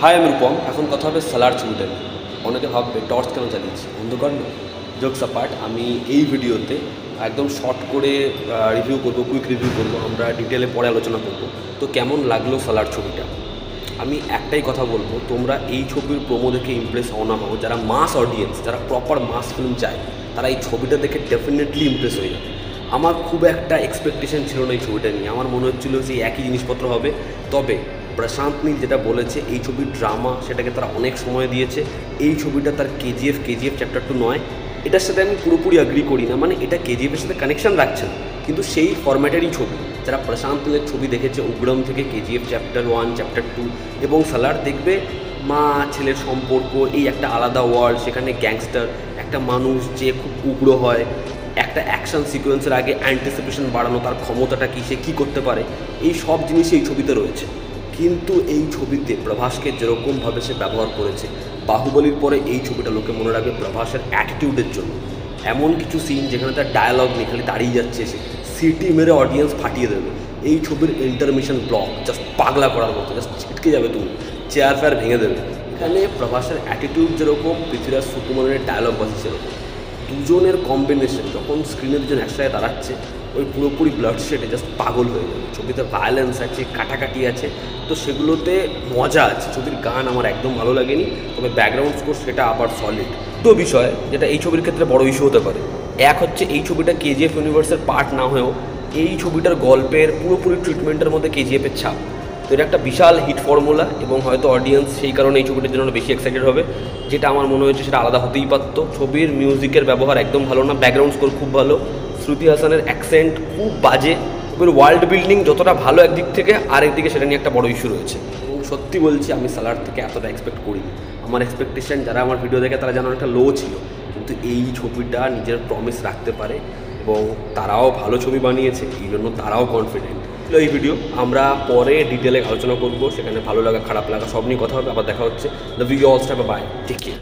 High আমি রূপম। এখন কথা হবে সালার ছবিটা নিয়ে। অনেকে ভাববে টর্চ কেন চালিয়েছি, অন্ধকার না। জোকস অ্যাপার্ট, আমি এই ভিডিওতে একদম শর্ট করে রিভিউ করব, কুইক রিভিউ করব, আমরা ডিটেলে পরে আলোচনা করব। তো কেমন লাগলো সালার ছবিটা, আমি একটাই কথা বলবো, তোমরা এই ছবির প্রোমো দেখে ইমপ্রেস হও না হও, যারা মাস অডিয়েন্স, যারা প্রপার মাস ফিল্ম চায়, তারা এই ছবিটা দেখে ডেফিনেটলি ইমপ্রেস হয়ে যাবে। আমার খুব একটা এক্সপেকটেশন ছিল না এই ছবিটা নিয়ে। আমার মনে হচ্ছিলো যে একই জিনিসপত্র হবে। তবে প্রশান্ত নীল যেটা বলেছে, এই ছবির ড্রামা, সেটাকে তারা অনেক সময় দিয়েছে। এই ছবিটা তার কেজিএফ চ্যাপ্টার 2 নয়, এটার সাথে আমি পুরোপুরি অ্যাগ্রি করি না। মানে এটা কেজিএফের সাথে কানেকশন রাখছে না, কিন্তু সেই ফরম্যাটেরই ছবি। যারা প্রশান্ত নীলের ছবি দেখেছে, উগ্রম থেকে কেজিএফ চ্যাপ্টার 1, চ্যাপ্টার 2 এবং সালার, দেখবে মা ছেলের সম্পর্ক, এই একটা আলাদা ওয়ার্ল্ড, সেখানে গ্যাংস্টার, একটা মানুষ যে খুব উগ্র হয়, একটা অ্যাকশন সিকোয়েন্সের আগে অ্যান্টিসিপেশন বাড়ানো, তার ক্ষমতাটা কী, সে কী করতে পারে, এই সব জিনিসই এই ছবিতে রয়েছে। কিন্তু এই ছবিতে প্রভাসকে যেরকমভাবে সে ব্যবহার করেছে, বাহুবলীর পরে এই ছবিটা লোকে মনে রাখবে প্রভাসের অ্যাটিটিউডের জন্য। এমন কিছু সিন যেখানে তার ডায়ালগ নেই, খালি দাঁড়িয়ে যাচ্ছে, সে সিটি মেরে অডিয়েন্স ফাটিয়ে দেবে। এই ছবির ইন্টারমিশন ব্লক জাস্ট পাগলা করার মতো, জাস্ট ছিটকে যাবে, তুমি চেয়ার ফেয়ার ভেঙে দেবে। এখানে প্রভাসের অ্যাটিটিউড যেরকম, পৃথ্বীরাজ সুকুমারের ডায়ালগ বাজি সেরকম। দুজনের কম্বিনেশন যখন স্ক্রিনে দুজন একসাথে দাঁড়াচ্ছে, ওই পুরোপুরি ব্লাড শেডে জাস্ট পাগল হয়ে যাবে। ছবিতে ভায়োলেন্স আছে, কাটাকাটি আছে, তো সেগুলোতে মজা আছে। ছবির গান আমার একদম ভালো লাগেনি, তবে ব্যাকগ্রাউন্ড স্কোর সেটা আবার সলিড। তো বিষয় যেটা এই ছবির ক্ষেত্রে বড় ইস্যু হতে পারে, এক হচ্ছে এই ছবিটা কেজিএফ ইউনিভার্সের পার্ট না হয়েও এই ছবিটার গল্পের পুরোপুরি ট্রিটমেন্টের মধ্যে কেজিএফের ছাপ। তো এটা একটা বিশাল হিট ফর্মুলা, এবং হয়তো অডিয়েন্স সেই কারণে এই ছবিটার জন্য বেশি এক্সাইটেড হবে, যেটা আমার মনে হয়েছে সেটা আলাদা হতেই পারতো। ছবির মিউজিকের ব্যবহার একদম ভালো না, ব্যাকগ্রাউন্ড স্কোর খুব ভালো, শ্রুতি হাসানের অ্যাকসেন্ট খুব বাজে। ছবির ওয়ার্ল্ড বিল্ডিং যতটা ভালো একদিক থেকে, আরেকদিকে সেটা নিয়ে একটা বড় ইস্যু রয়েছে। এবং সত্যি বলছি, আমি সালার থেকে এতটা এক্সপেক্ট করিনি। আমার এক্সপেকটেশন, যারা আমার ভিডিও দেখে তারা যেন একটা লো ছিল, কিন্তু এই ছবিটা নিজের প্রমিস রাখতে পারে, এবং তারাও ভালো ছবি বানিয়েছে, এই জন্য তারাও কনফিডেন্ট। এই ভিডিও আমরা পরে ডিটেলে আলোচনা করব, সেখানে ভালো লাগা খারাপ লাগা সব নিয়ে কথা হবে। আবার দেখা হচ্ছে। The video all star, bye, take care.